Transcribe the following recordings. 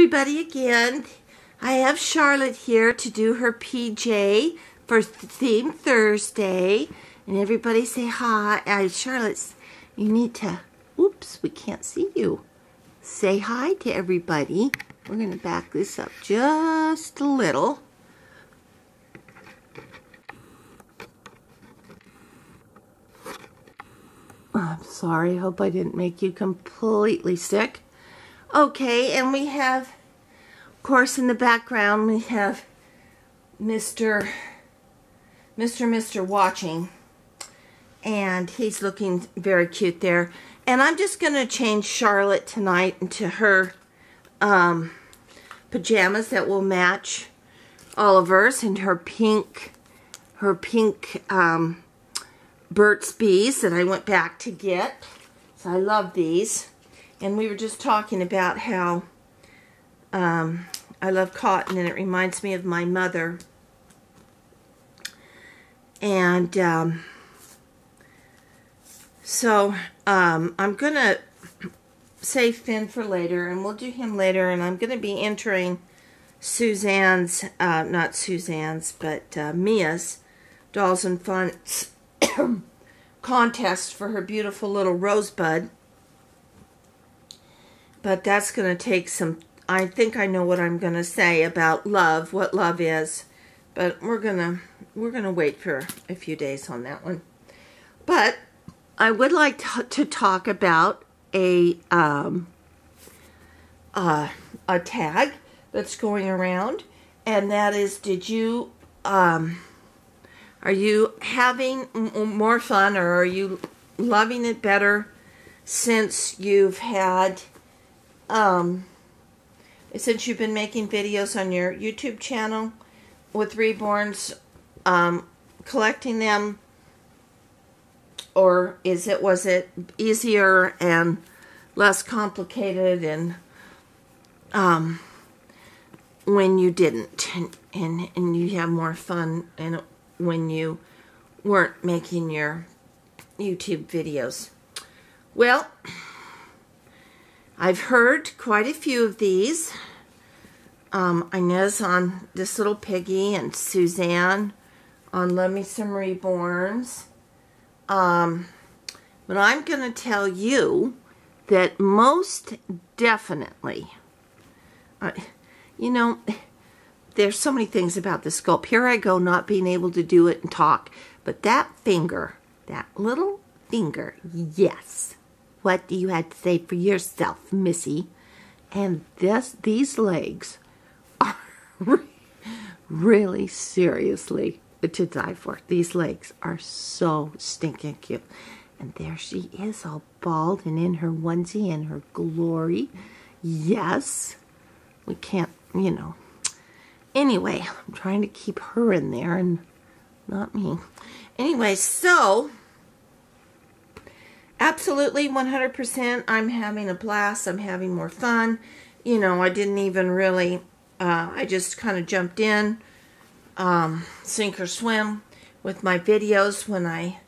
everybody again. I have Charlotte here to do her PJ for Theme Thursday. And everybody say hi. Charlotte, you need to, oops, we can't see you. Say hi to everybody. We're going to back this up just a little. I'm sorry, hope I didn't make you completely sick. Okay, and we have, of course, in the background, we have Mr. watching, and he's looking very cute there. And I'm just going to change Charlotte tonight into her pajamas that will match Oliver's, and her pink Burt's Bees that I went back to get. So I love these. And we were just talking about how I love cotton, and it reminds me of my mother. And so I'm going to save Finn for later, and we'll do him later. And I'm going to be entering Suzanne's, not Suzanne's, but Mia's Dolls and Fonts contest for her beautiful little rosebud. But that's going to take some, I think I know what I'm going to say about love, what love is. But we're going to wait for a few days on that one. But I would like to talk about a tag that's going around, and that is, did you are you having more fun, or are you loving it better since you've had since you've been making videos on your YouTube channel with Reborns, collecting them? Or was it easier and less complicated, and when you didn't, and you have more fun and when you weren't making your YouTube videos? Well, I've heard quite a few of these. Inez on This Little Piggy, and Suzanne on Love Me Some Reborns. But I'm going to tell you that most definitely, you know, there's so many things about the sculpt. Here I go not being able to do it and talk, but that finger, that little finger, yes. What do you have to say for yourself, Missy? And these legs are really seriously to die for. These legs are so stinking cute. And there she is, all bald and in her onesie and her glory. Yes. We can't, you know. Anyway, I'm trying to keep her in there and not me. Anyway, so absolutely 100%, I'm having a blast. I'm having more fun. You know, I didn't even really, I just kind of jumped in, sink or swim with my videos when I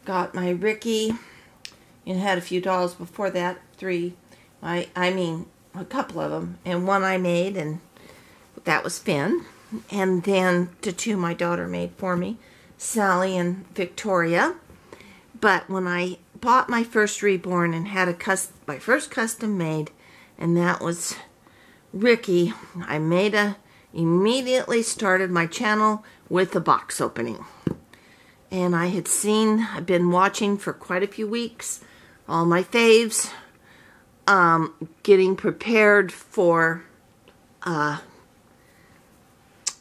got my Ricky, and had a few dolls before that, 3. I mean, a couple of them, and one I made, and that was Finn. And then the 2 my daughter made for me, Sally and Victoria. But when I bought my first Reborn and had my first custom made, and that was Ricky, I immediately started my channel with a box opening. And I've been watching for quite a few weeks, all my faves, getting prepared for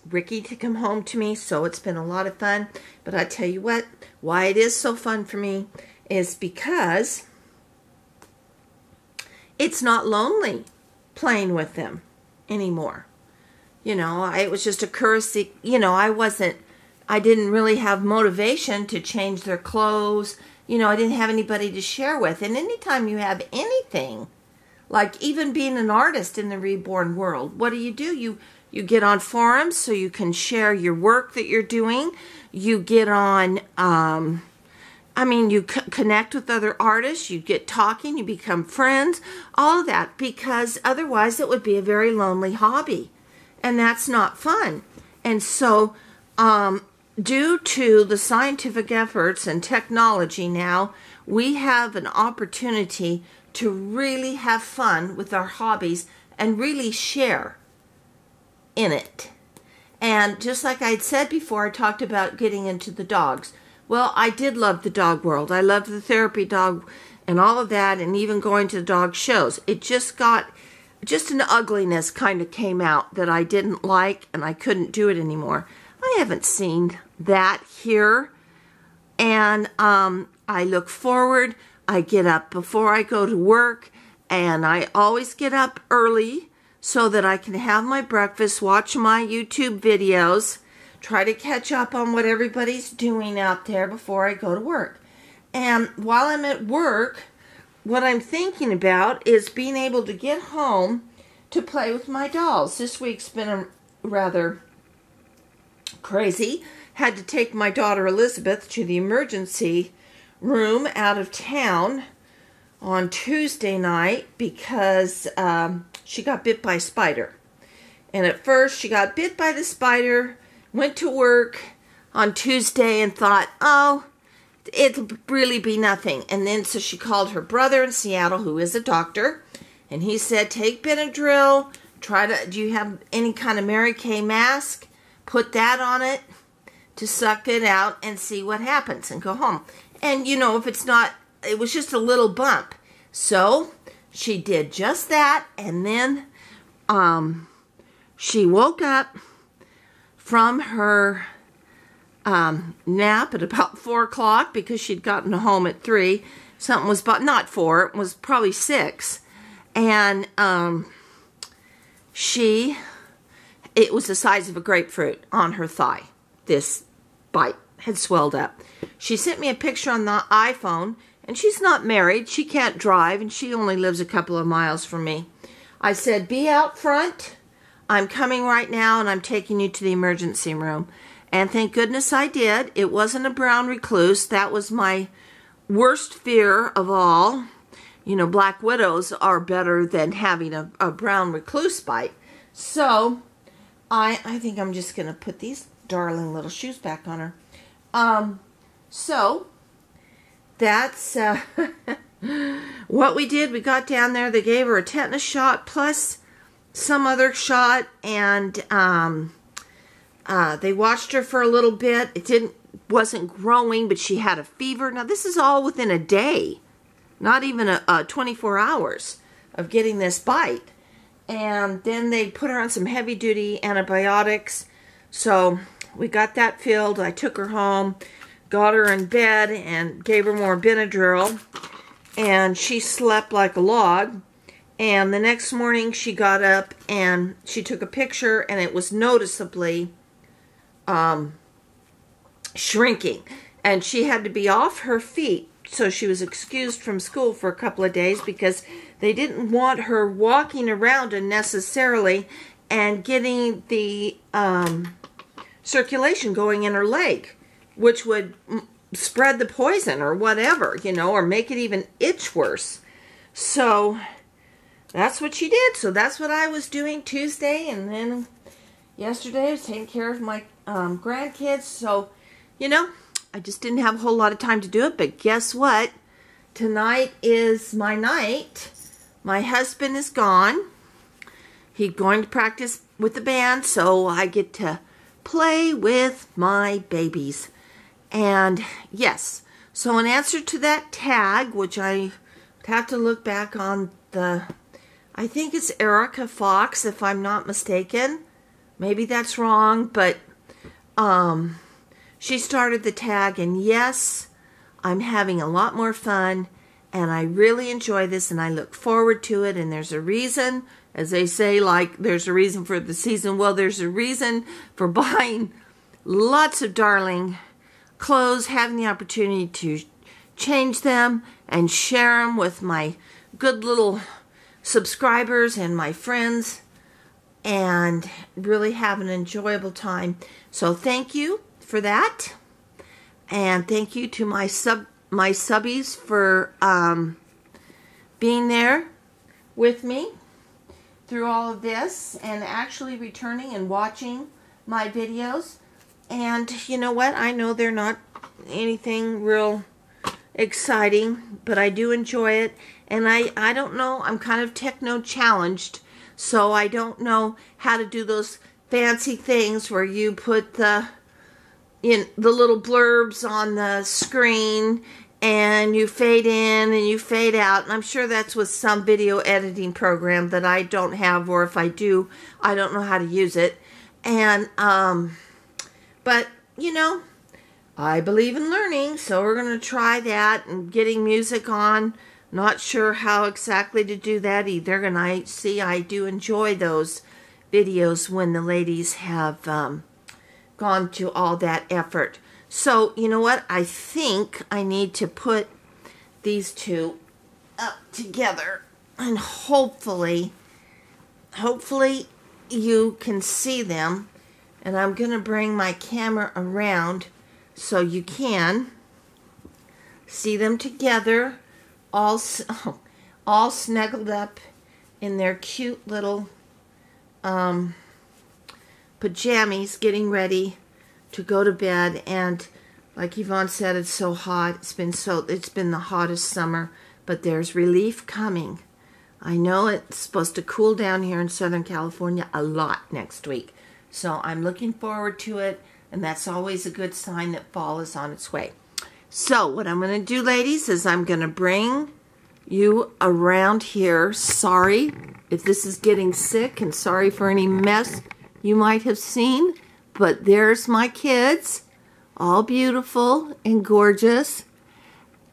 Ricky to come home to me, so it's been a lot of fun. But I tell you what, why it is so fun for me is because it's not lonely playing with them anymore. You know, it was just a courtesy, you know, I didn't really have motivation to change their clothes. You know, I didn't have anybody to share with. And anytime you have anything, like even being an artist in the Reborn world, what do? You get on forums so you can share your work that you're doing. You get on I mean, you connect with other artists, you get talking, you become friends, all of that, because otherwise it would be a very lonely hobby, and that's not fun. And so, due to the scientific efforts and technology now, we have an opportunity to really have fun with our hobbies and really share in it. And just like I'd said before, I talked about getting into the dogs. Well, I did love the dog world. I loved the therapy dog and all of that, and even going to the dog shows. It just an ugliness kind of came out that I didn't like, and I couldn't do it anymore. I haven't seen that here, and I look forward. I get up before I go to work, and I always get up early so that I can have my breakfast, watch my YouTube videos, try to catch up on what everybody's doing out there before I go to work. And while I'm at work, what I'm thinking about is being able to get home to play with my dolls. This week's been rather crazy. Had to take my daughter Elizabeth to the emergency room out of town on Tuesday night because she got bit by a spider. And at first she got bit by the spider, went to work on Tuesday and thought, oh, it'll really be nothing. And then so she called her brother in Seattle, who is a doctor, and he said, take Benadryl, do you have any kind of Mary Kay mask? Put that on it to suck it out and see what happens and go home. And you know, if it's not, it was just a little bump. So she did just that, and then she woke up from her nap at about 4 o'clock because she'd gotten home at 3. Something was about, not 4, it was probably 6. And it was the size of a grapefruit on her thigh. This bite had swelled up. She sent me a picture on the iPhone, and she's not married. She can't drive, and she only lives a couple of miles from me. I said, be out front. I'm coming right now, and I'm taking you to the emergency room. And thank goodness I did. It wasn't a brown recluse. That was my worst fear of all. You know, black widows are better than having a brown recluse bite. So, I think I'm just going to put these darling little shoes back on her. So, that's what we did. We got down there. They gave her a tetanus shot plus some other shot, and they watched her for a little bit. It wasn't growing, but she had a fever. Now, this is all within a day, not even 24 hours of getting this bite. And then they put her on some heavy-duty antibiotics. So we got that filled. I took her home, got her in bed, and gave her more Benadryl. And she slept like a log. And the next morning she got up and she took a picture, and it was noticeably shrinking. And she had to be off her feet. So she was excused from school for a couple of days because they didn't want her walking around unnecessarily and getting the circulation going in her leg, which would spread the poison or whatever, you know, or make it even itch worse. So that's what she did. So that's what I was doing Tuesday, and then yesterday I was taking care of my grandkids. So, you know, I just didn't have a whole lot of time to do it, but guess what? Tonight is my night. My husband is gone. He's going to practice with the band, so I get to play with my babies. And yes, so in answer to that tag, which I have to look back on I think it's Erica Fox, if I'm not mistaken. Maybe that's wrong, but she started the tag, and yes, I'm having a lot more fun, and I really enjoy this, and I look forward to it, and there's a reason, as they say, like, there's a reason for the season. Well, there's a reason for buying lots of darling clothes, having the opportunity to change them and share them with my good little subscribers and my friends, and really have an enjoyable time. So thank you for that, and thank you to my my subbies for being there with me through all of this and actually returning and watching my videos. And you know what? I know they're not anything real exciting, but I do enjoy it. And I don't know, I'm kind of techno challenged, so I don't know how to do those fancy things where you put the little blurbs on the screen and you fade in and you fade out. And I'm sure that's with some video editing program that I don't have, or if I do, I don't know how to use it. And but you know, I believe in learning, so we're going to try that and getting music on. Not sure how exactly to do that either. And I do enjoy those videos when the ladies have gone to all that effort. So, you know what? I think I need to put these two up together. And hopefully you can see them. And I'm going to bring my camera around so you can see them together, all snuggled up in their cute little pajamas, getting ready to go to bed. And like Yvonne said, it's so hot. It's been the hottest summer, but there's relief coming. I know it's supposed to cool down here in Southern California a lot next week. So I'm looking forward to it, and that's always a good sign that fall is on its way. So what I'm going to do, ladies, is I'm going to bring you around here. Sorry if this is getting sick, and sorry for any mess you might have seen, but there's my kids, all beautiful and gorgeous,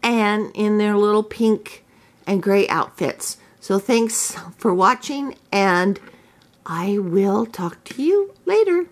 and in their little pink and gray outfits. So thanks for watching, and I will talk to you later.